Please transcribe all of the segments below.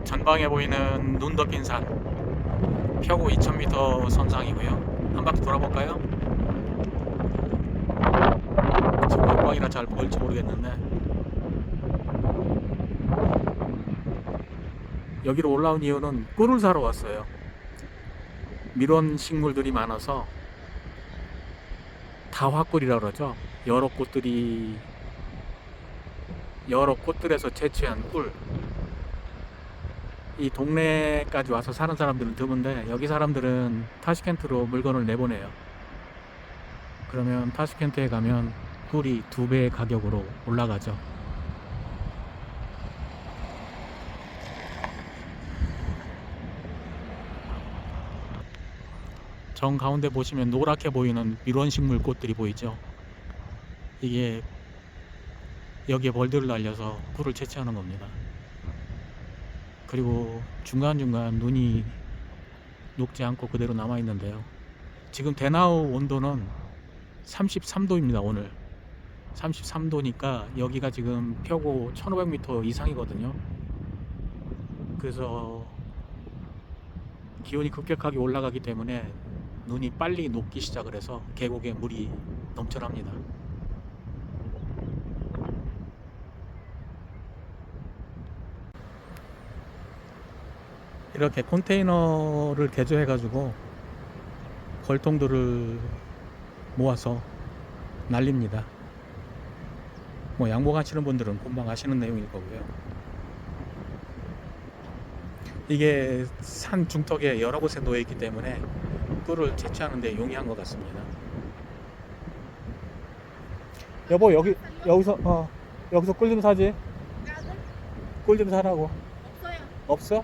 전방에 보이는 눈 덮인 산 표고 2000m 선상이고요. 한 바퀴 돌아볼까요? 지금 깜빡이라 잘 보일지 모르겠는데 여기로 올라온 이유는 꿀을 사러 왔어요. 밀원 식물들이 많아서 다화꿀이라고 그러죠. 여러 꽃들에서 채취한 꿀. 이 동네까지 와서 사는 사람들은 드문데 여기 사람들은 타슈켄트로 물건을 내보내요. 그러면 타슈켄트에 가면 꿀이 2배의 가격으로 올라가죠. 정 가운데 보시면 노랗게 보이는 밀원식물 꽃들이 보이죠. 이게 여기에 벌들을 날려서 꿀을 채취하는 겁니다. 그리고 중간중간 눈이 녹지 않고 그대로 남아 있는데요. 지금 대나우 온도는 33도입니다. 오늘 33도니까 여기가 지금 표고 1500m 이상이거든요. 그래서 기온이 급격하게 올라가기 때문에 눈이 빨리 녹기 시작을 해서 계곡에 물이 넘쳐납니다. 이렇게 컨테이너를 개조해 가지고 걸통들을 모아서 날립니다. 뭐 양복 하시는 분들은 금방 아시는 내용일 거고요. 이게 산 중턱에 여러 곳에 놓여 있기 때문에 꿀을 채취하는 데 용이한 것 같습니다. 여보, 여기서 꿀 좀 사지. 꿀 좀 사라고. 없어요. 없어?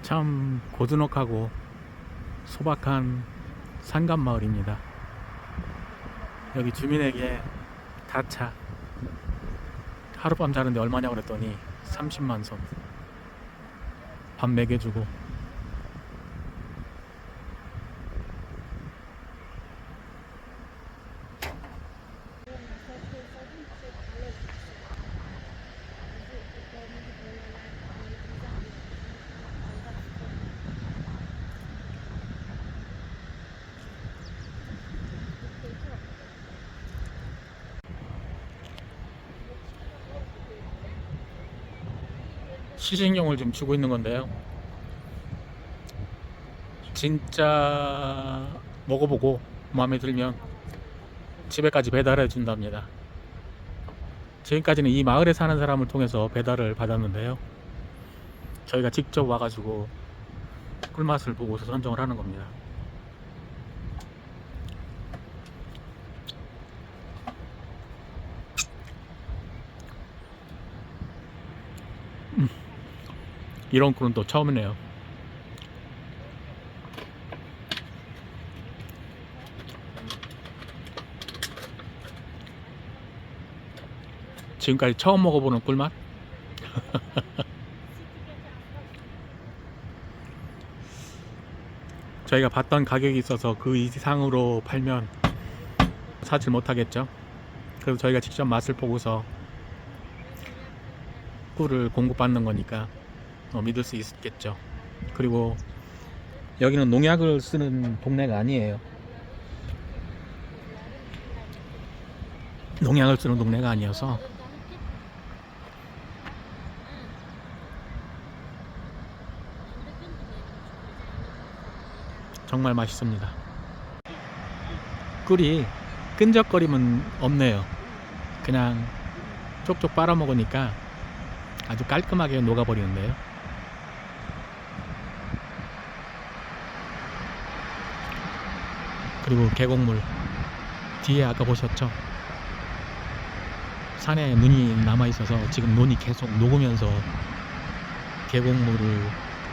참 고즈넉하고 소박한 산간 마을입니다. 여기 주민에게 다차 하룻밤 자는데 얼마냐고 그랬더니 30만 선. 밥 먹여주고. 시식용을 좀 주고 있는 건데요. 진짜 먹어보고 마음에 들면 집에까지 배달해 준답니다. 지금까지는 이 마을에 사는 사람을 통해서 배달을 받았는데요. 저희가 직접 와가지고 꿀맛을 보고서 선정을 하는 겁니다. 이런 꿀은 또 처음이네요. 지금까지 처음 먹어보는 꿀맛? 저희가 봤던 가격이 있어서 그 이상으로 팔면 사질 못하겠죠. 그래서 저희가 직접 맛을 보고서 꿀을 공급받는 거니까 믿을 수 있겠죠. 그리고 여기는 농약을 쓰는 동네가 아니에요. 농약을 쓰는 동네가 아니어서 정말 맛있습니다. 꿀이 끈적거림은 없네요. 그냥 쪽쪽 빨아먹으니까 아주 깔끔하게 녹아버리는데요. 그리고 계곡물 뒤에 아까 보셨죠? 산에 눈이 남아있어서 지금 눈이 계속 녹으면서 계곡물을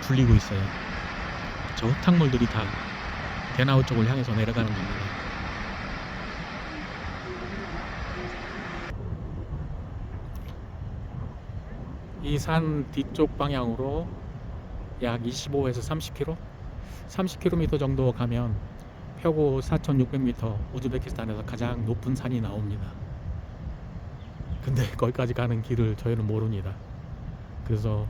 불리고 있어요. 저 흙탕물들이 다 대나우 쪽을 향해서 내려가는 겁니다. 이 산 뒤쪽 방향으로 약 25에서 30km? 30km 정도 가면 표고 4,600m 우즈베키스탄에서 가장 높은 산이 나옵니다. 근데 거기까지 가는 길을 저희는 모릅니다. 그래서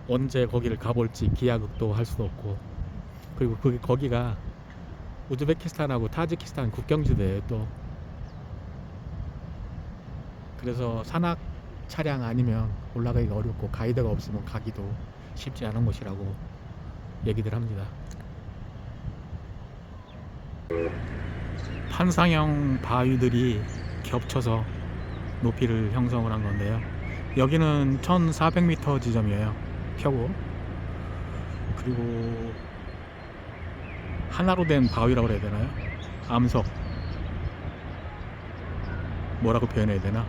언제 거기를 가볼지 기하급도 할 수도 없고, 그리고 거기가 우즈베키스탄하고 타지키스탄 국경지대에 또, 그래서 산악 차량 아니면 올라가기가 어렵고 가이드가 없으면 가기도 쉽지 않은 곳이라고 얘기들 합니다. 판상형 바위들이 겹쳐서 높이를 형성을 한 건데요. 여기는 1400m 지점이에요. 표고. 그리고 하나로 된 바위라고 해야 되나요? 암석, 뭐라고 표현해야 되나?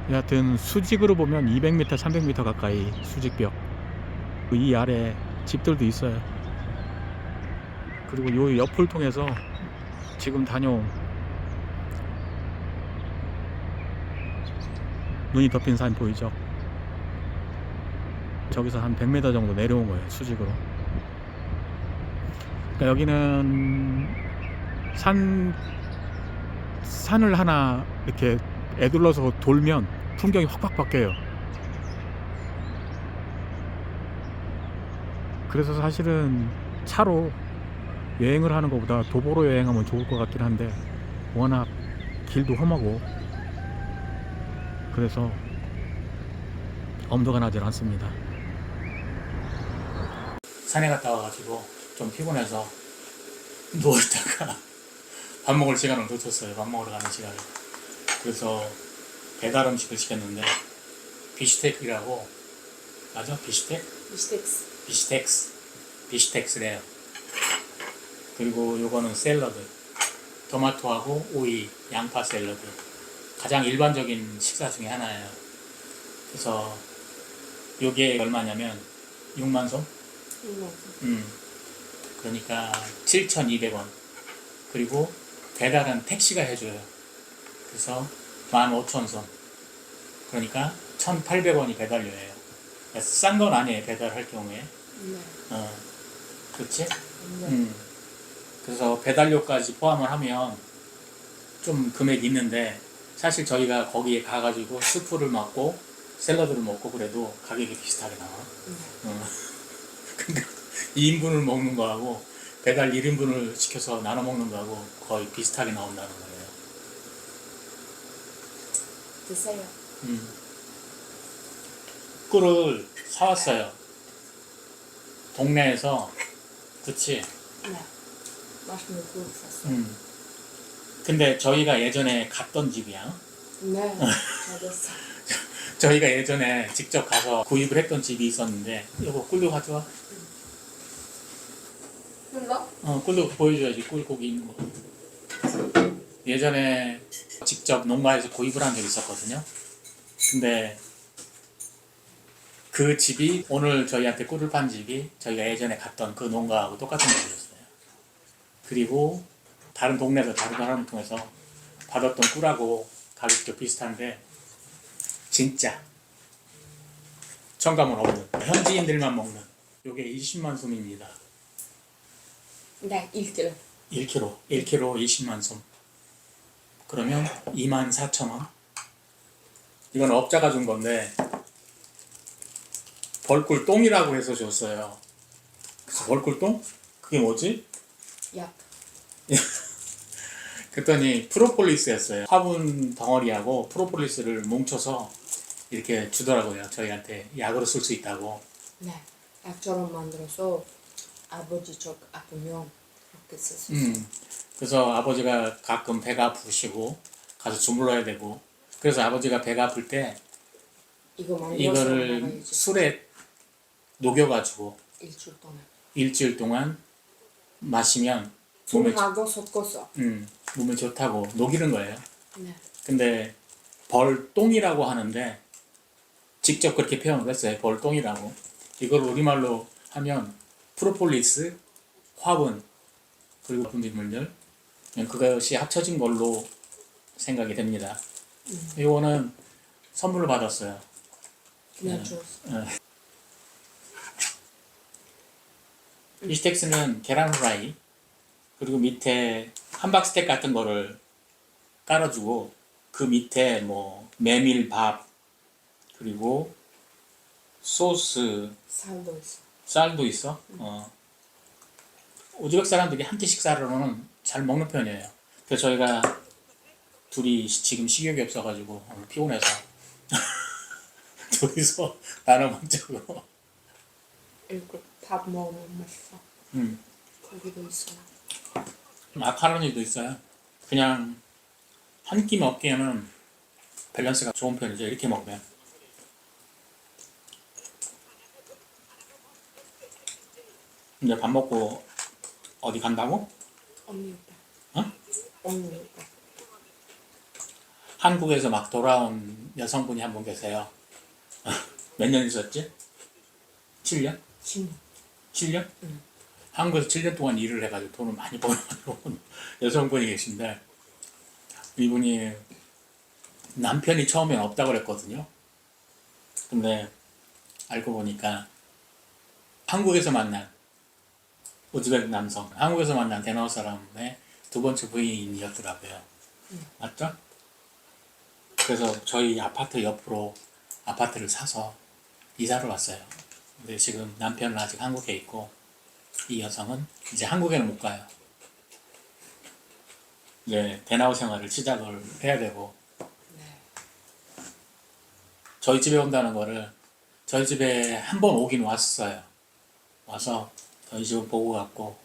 여하튼 수직으로 보면 200m, 300m 가까이 수직벽. 이 아래 집들도 있어요. 그리고 요 옆을 통해서 지금 다녀온 눈이 덮인 산 보이죠? 저기서 한 100m 정도 내려온 거예요, 수직으로. 그러니까 여기는 산을 하나 이렇게 에둘러서 돌면 풍경이 확확 바뀌어요. 그래서 사실은 차로 여행을 하는 것보다 도보로 여행하면 좋을 것 같긴 한데, 워낙 길도 험하고 그래서 엄두가 나질 않습니다. 산에 갔다 와가지고 좀 피곤해서 누워있다가 밥 먹을 시간을 놓쳤어요. 밥 먹으러 가는 시간을. 그래서 배달 음식을 시켰는데, 비슈텍이라고, 맞아? 비슈텍? 비슈텍스래요. 그리고 요거는 샐러드, 토마토하고 오이, 양파 샐러드. 가장 일반적인 식사 중에 하나예요. 그래서 요게 얼마냐면 6만 송? 그러니까 7,200원. 그리고 배달은 택시가 해줘요. 그래서 15,000송. 그러니까 1,800원이 배달료예요. 싼 건 아니에요, 배달할 경우에. 그렇지? 그래서 배달료까지 포함을 하면 좀 금액이 있는데, 사실 저희가 거기에 가가지고 스프를 먹고 샐러드를 먹고 그래도 가격이 비슷하게 나와. 근데 2인분을 먹는 거하고 배달 1인분을 시켜서 나눠 먹는 거하고 거의 비슷하게 나온다는 거예요. 드세요. 꿀을 사왔어요. 동네에서. 그치? 네. 맛있는 꿀 샀어요. 근데 저희가 예전에 갔던 집이야. 네. 잘했어. 저희가 예전에 직접 가서 구입을 했던 집이 있었는데, 이거 꿀도 가져와. 이거? 꿀도 보여줘야지. 꿀 고기 있는 거. 예전에 직접 농가에서 구입을 한 적이 있었거든요. 근데 그 집이, 오늘 저희한테 꿀을 판 집이 저희가 예전에 갔던 그 농가하고 똑같은 집이었어요. 그리고 다른 동네에서 다른 사람을 통해서 받았던 꿀하고 가격도 비슷한데, 진짜 첨가물 없는, 현지인들만 먹는, 요게 20만 솜입니다. 네, 1kg. 1kg 20만 솜. 그러면 24,000원. 이건 업자가 준 건데, 벌꿀똥이라고 해서 줬어요. 그래서 벌꿀똥? 그게 뭐지? 약. 그랬더니 프로폴리스였어요. 화분 덩어리하고 프로폴리스를 뭉쳐서 이렇게 주더라고요. 저희한테 약으로 쓸 수 있다고. 네. 약처럼 만들어서 아버지 쪽 아프면 그렇게 썼어요. 그래서 아버지가 가끔 배가 아프시고 가서 주물러야 되고, 그래서 아버지가 배가 아플 때 이거를 술에 녹여가지고 일주일 동안. 일주일 동안 마시면 술하고 섞어서. 몸에 좋다고 녹이는 거예요. 네. 근데 벌똥이라고 하는데 직접 그렇게 표현을 했어요. 벌똥이라고. 이걸 우리말로 하면 프로폴리스, 화분, 그리고 분비물들, 그것이 합쳐진 걸로 생각이 됩니다. 이거는 선물로 받았어요. 그냥 줬어. 비슈텍스는 계란 후라이, 그리고 밑에 함박스테이크 같은 거를 깔아주고 그 밑에 뭐 메밀밥 그리고 소스 살도 있어. 쌀도 있어. 우즈벡 사람들이 한 끼 식사로는 잘 먹는 편이에요. 그래서 저희가 둘이 지금 식욕이 없어가지고 오늘 피곤해서 둘이서 나눠 먹자고. 이거 밥 먹으면 맛있어. 고기도 있어. 마카로니도 있어요. 그냥 한 끼 먹기에는 밸런스가 좋은 편이죠. 이렇게 먹으면. 근데 밥 먹고 어디 간다고? 언니 오빠. 어? 언니 오빠. 한국에서 막 돌아온 여성분이 한 분 계세요. 몇 년 있었지? 7년? 10년. 7년? 응. 한국에서 7년 동안 일을 해가지고 돈을 많이 벌어가지고 여성분이 계신데 이분이 남편이 처음엔 없다고 그랬거든요. 근데 알고 보니까 한국에서 만난 우즈벡 남성, 한국에서 만난 데나우 사람의 두 번째 부인이었더라고요. 맞죠? 그래서 저희 아파트 옆으로 아파트를 사서 이사를 왔어요. 근데 지금 남편은 아직 한국에 있고 이 여성은 이제 한국에는 못 가요. 이제 데나우 생활을 시작을 해야 되고 네. 저희 집에 온다는 거를 저희 집에 한 번 오긴 왔어요. 와서 저희 집을 보고 갔고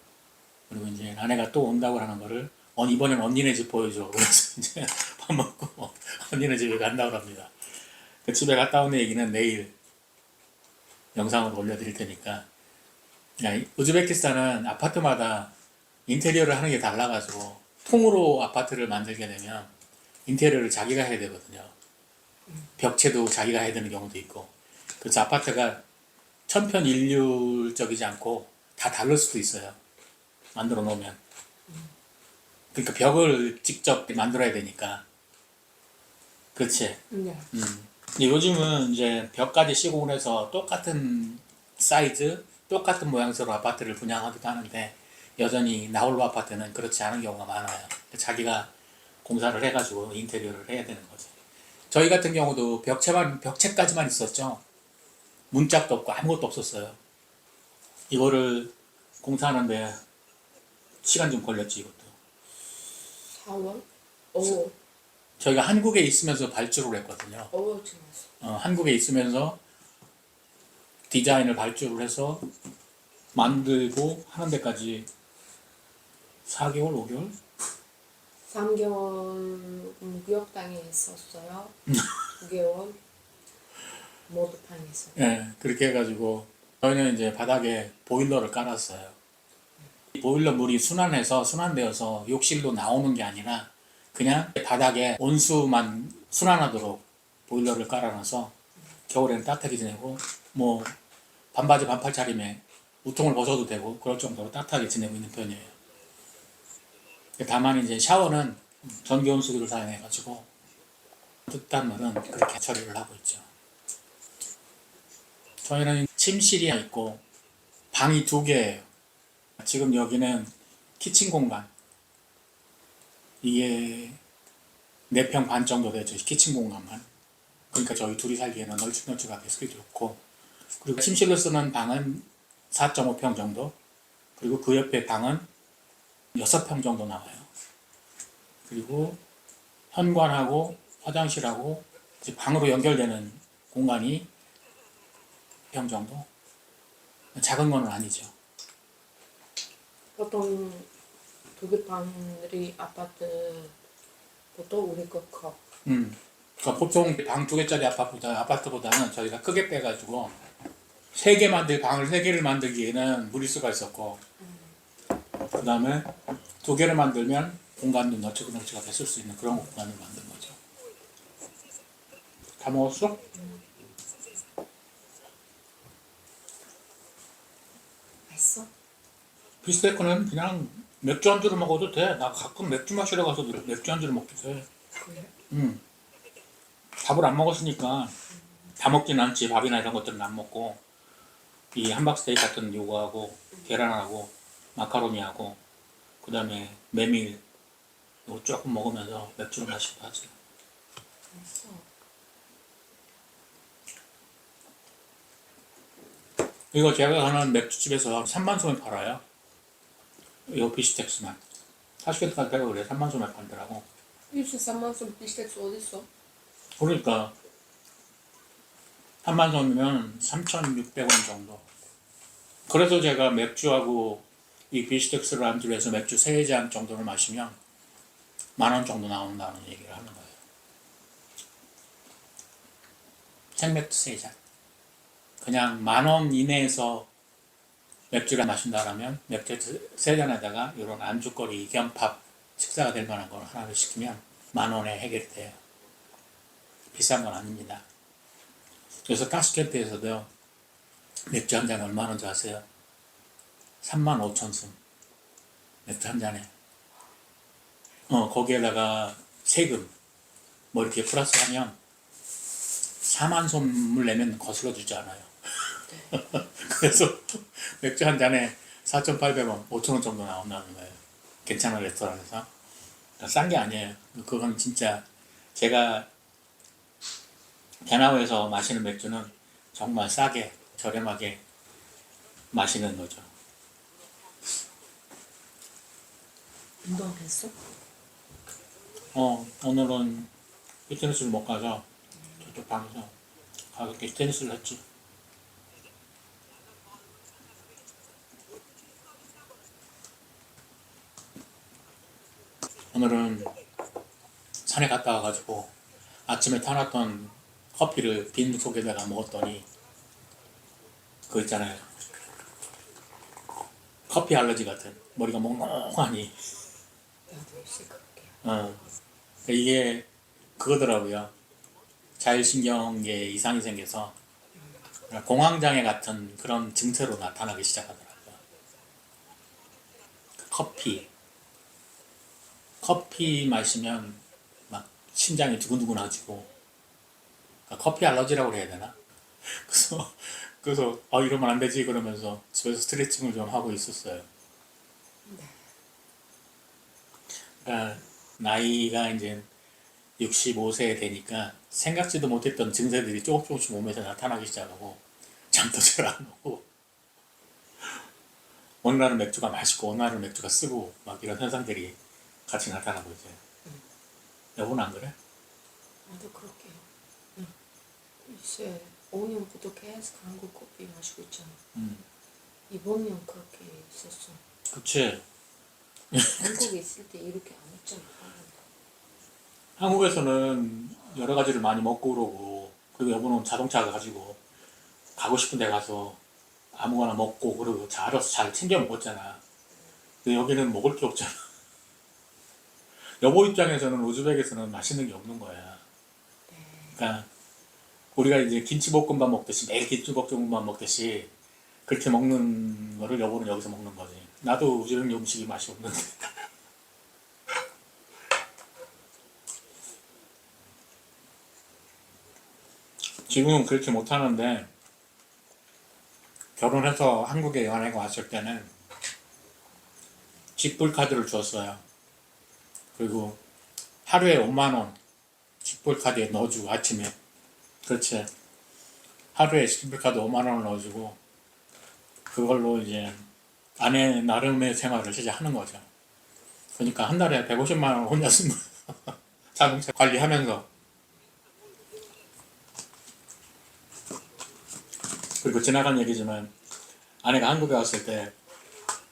그리고 이제 아내가 또 온다고 하는 거를 이번엔 언니네 집 보여줘. 그래서 이제 밥 먹고 언니네 집에 간다고 합니다. 그 집에 갔다 온 얘기는 내일 영상으로 올려드릴 테니까. 우즈베키스탄은 아파트마다 인테리어를 하는 게 달라가지고 통으로 아파트를 만들게 되면 인테리어를 자기가 해야 되거든요. 벽체도 자기가 해야 되는 경우도 있고. 그래서 아파트가 천편일률적이지 않고 다 다를 수도 있어요. 만들어 놓으면. 그러니까 벽을 직접 만들어야 되니까. 그렇지. 네. 근데 요즘은 이제 벽까지 시공을 해서 똑같은 사이즈, 똑같은 모양새로 아파트를 분양하기도 하는데 여전히 나홀로 아파트는 그렇지 않은 경우가 많아요. 자기가 공사를 해가지고 인테리어를 해야 되는 거지. 저희 같은 경우도 벽체까지만 있었죠. 문짝도 없고 아무것도 없었어요. 이거를 공사하는데 시간 좀 걸렸지, 이것도. 4월? 오. 저희가 한국에 있으면서 발주를 했거든요. 오, 지났어. 한국에 있으면서 디자인을 발주를 해서 만들고 하는 데까지 4개월, 5개월? 3개월 무역당에 있었어요. 9개월 모두판에 있어요. 예, 그렇게 해가지고 저희는 이제 바닥에 보일러를 깔았어요. 이 보일러 물이 순환되어서 욕실로 나오는 게 아니라 그냥 바닥에 온수만 순환하도록 보일러를 깔아놔서 겨울에는 따뜻하게 지내고 뭐 반바지 반팔 차림에 우통을 벗어도 되고 그럴 정도로 따뜻하게 지내고 있는 편이에요. 다만 이제 샤워는 전기 온수기를 사용해가지고 뜻단면은 그렇게 처리를 하고 있죠. 저희는 침실이 있고 방이 2개예요. 지금 여기는 키친 공간. 이게 4평 반 정도 되죠. 키친 공간만. 그러니까 저희 둘이 살기에는 널찍널찍하게 쓰기 좋고 그리고 침실로 쓰는 방은 4.5평 정도 그리고 그 옆에 방은 6평 정도 나와요. 그리고 현관하고 화장실하고 이제 방으로 연결되는 공간이 평 정도? 작은 건 아니죠. 보통 두개방들이 아파트 보통 우리 거 커. 그러니까 보통 방 2개짜리 아파트보다는 저희가 크게 빼가지고 3개를 3개를 만들기에는 무리수가 있었고 그 다음에 2개를 만들면 공간도 널찍널찍하게 쓸 수 있는 그런 공간을 만든 거죠. 다 먹었어? 맛있어? 비스테이크는 그냥 맥주 안주로 먹어도 돼. 나 가끔 맥주 마시러 가서 맥주 안주로 먹도 돼. 그래? 밥을 안 먹었으니까 다 먹진 않지. 밥이나 이런 것들은 안 먹고 이 함박스테이크 같은 요거하고 계란하고 마카로니하고 그 다음에 메밀 이거 조금 먹으면서 맥주를 마시고 하지. 맛있어. 이거 제가 가는 맥주집에서 3만 소에 팔아요. 이거 비스텍스만. 40개까지 배가 그래. 3만 소에 팔더라고. 63만 원 비스텍스 어딨어? 그러니까 3만 소면 3,600원 정도. 그래서 제가 맥주하고 이 비스텍스를 안주로 해서 맥주 3잔 정도를 마시면 10,000원 정도 나온다는 얘기를 하는 거예요. 생맥주 3잔. 그냥 10,000원 이내에서 맥주를 마신다라면 맥주 3잔에다가 이런 안주거리 겸 밥 식사가 될 만한 걸 하나를 시키면 10,000원에 해결이 돼요. 비싼 건 아닙니다. 그래서 타스켄트에서도 맥주 한 잔에 얼마나 줄 아세요? 35,000원 맥주 한 잔에. 거기에다가 세금 뭐 이렇게 플러스 하면 4만 솜을 내면 거슬러 주지 않아요. 그래서 맥주 한 잔에 4,800원, 5,000원 정도 나온다는 거예요. 괜찮은 레스토랑에서. 싼 게 아니에요. 그건 진짜 제가 대나우에서 마시는 맥주는 정말 싸게 저렴하게 마시는 거죠. 운동했어? 오늘은 피트니스를 못 가서 저쪽 방에서 가볍게 테니스를 했지. 오늘은 산에 갔다 와가지고 아침에 타놨던 커피를 빈 속에다가 먹었더니 그거 있잖아요. 커피 알러지 같은 머리가 멍멍하니. 나도 생각해. 그러니까 이게 그거더라고요. 자율신경계 이상이 생겨서 공황장애 같은 그런 증세로 나타나기 시작하더라고요. 커피 마시면 막 심장이 두근두근해지고 커피 알러지라고 해야 되나? 그래서 이러면 안 되지 그러면서 집에서 스트레칭을 좀 하고 있었어요. 그러니까 나이가 이제 65세 되니까 생각지도 못했던 증세들이 조금씩 몸에서 나타나기 시작하고 잠도 잘 안 오고 어느 날은 맥주가 맛있고 어느 날은 맥주가 쓰고 막 이런 현상들이 같이 나타나고 이제. 여보는 안 그래? 나도 그렇게. 응. 글쎄 5년부터 계속 한국 커피 마시고 있잖아. 이번 년 그렇게 있었어. 그치. 한국에 있을 때 이렇게 안 했잖아. 한국에서는 여러 가지를 많이 먹고 그러고 그리고 여보는 자동차 가지고 가고 싶은 데 가서 아무거나 먹고 그러고 알아서 잘 챙겨 먹었잖아. 근데 여기는 먹을 게 없잖아. 여보 입장에서는 우즈벡에서는 맛있는 게 없는 거야. 그러니까 우리가 이제 김치볶음밥 먹듯이 매일 김치볶음밥 먹듯이 그렇게 먹는 거를 여보는 여기서 먹는 거지. 나도 우즈벡 음식이 맛이 없는데. 지금은 그렇게 못하는데 결혼해서 한국에 연애가 왔을 때는 직불 카드를 줬어요. 그리고 하루에 5만 원 직불 카드에 넣어주고 아침에. 그렇지. 하루에 직불 카드 5만 원을 넣어주고 그걸로 이제 아내 나름의 생활을 시작하는 거죠. 그러니까 한 달에 150만 원 혼자 쓴 거예요. 자동차 관리하면서. 그리고 지나간 얘기지만 아내가 한국에 왔을 때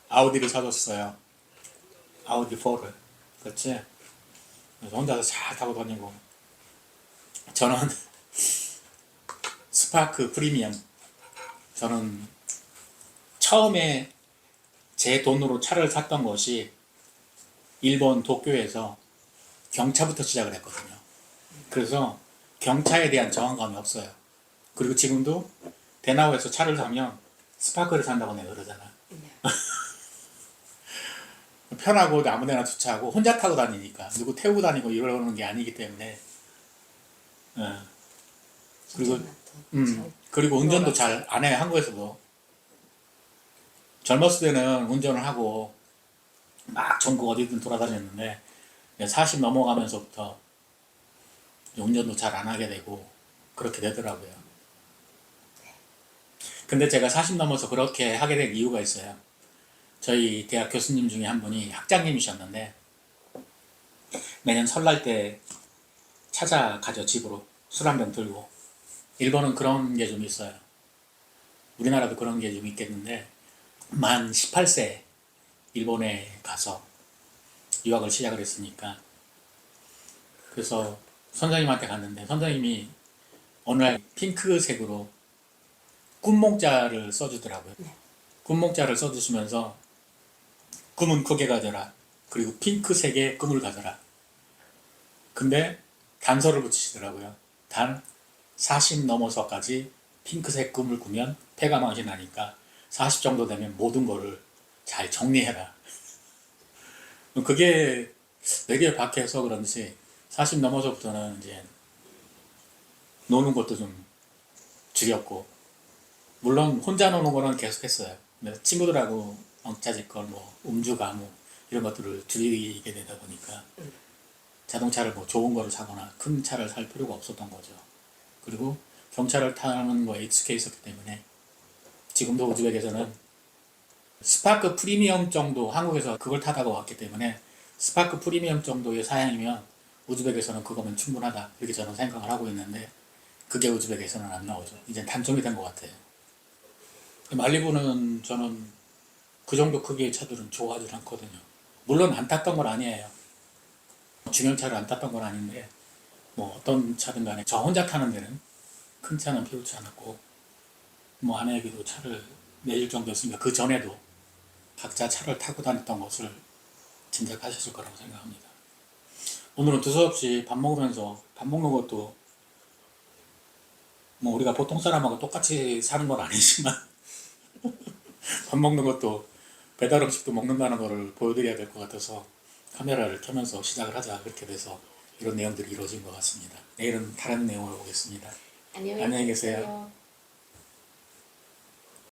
아우디를 사줬어요. 아우디 4를. 그렇지? 그래서 혼자서 잘 타고 다니고 저는 스파크 프리미엄. 저는 처음에 제 돈으로 차를 샀던 것이 일본 도쿄에서 경차부터 시작을 했거든요. 그래서 경차에 대한 저항감이 없어요. 그리고 지금도 대나우에서 차를 사면 스파크를 산다고 내가 그러잖아. 편하고 아무데나 주차하고 혼자 타고 다니니까 누구 태우고 다니고 이러는 게 아니기 때문에. 그리고 그리고 운전도 잘 안 해. 한국에서도 젊었을 때는 운전을 하고 막 전국 어디든 돌아다녔는데 40 넘어가면서부터 운전도 잘 안 하게 되고 그렇게 되더라고요. 근데 제가 40 넘어서 그렇게 하게 된 이유가 있어요. 저희 대학 교수님 중에 한 분이 학장님이셨는데 매년 설날 때 찾아가죠, 집으로. 술 한 병 들고. 일본은 그런 게 좀 있어요. 우리나라도 그런 게 좀 있겠는데 만 18세 일본에 가서 유학을 시작을 했으니까 그래서 선생님한테 갔는데 선생님이 어느 날 핑크색으로 꿈몽자를 써주더라고요. 네. 꿈몽자를 써주시면서 꿈은 크게 가져라. 그리고 핑크색의 꿈을 가져라. 근데 단서를 붙이시더라고요. 단 40 넘어서까지 핑크색 꿈을 꾸면 폐가 망신나니까 40 정도 되면 모든 거를 잘 정리해라. 그게 뇌리에 박혀서 그런지 40 넘어서부터는 이제 노는 것도 좀 줄였고 물론 혼자 노는 거는 계속했어요. 근데 친구들하고 엉짜짓걸 뭐 음주 가무 이런 것들을 줄이게 되다 보니까 자동차를 뭐 좋은 거를 사거나 큰 차를 살 필요가 없었던 거죠. 그리고 경차를 타는 거에 익숙해 있었기 때문에 지금도 우즈벡에서는 스파크 프리미엄 정도 한국에서 그걸 타다가 왔기 때문에 스파크 프리미엄 정도의 사양이면 우즈벡에서는 그거면 충분하다 이렇게 저는 생각을 하고 있는데 그게 우즈벡에서는 안 나오죠. 이제 단종이 된 것 같아요. 말리부는 저는 그 정도 크기의 차들은 좋아하지 않거든요. 물론 안 탔던 건 아니에요. 중형차를 안 탔던 건 아닌데 뭐 어떤 차든 간에 저 혼자 타는 데는 큰 차는 필요치 않았고 뭐 아내에게도 차를 내줄 정도였으니까 그 전에도 각자 차를 타고 다녔던 것을 짐작하셨을 거라고 생각합니다. 오늘은 두서없이 밥 먹으면서 밥 먹는 것도 뭐 우리가 보통 사람하고 똑같이 사는 건 아니지만 밥 먹는 것도 배달 음식도 먹는다는 것을 보여드려야 될 것 같아서 카메라를 켜면서 시작을 하자 그렇게 돼서 이런 내용들이 이루어진 것 같습니다. 내일은 다른 내용으로 보겠습니다. 안녕히 계세요.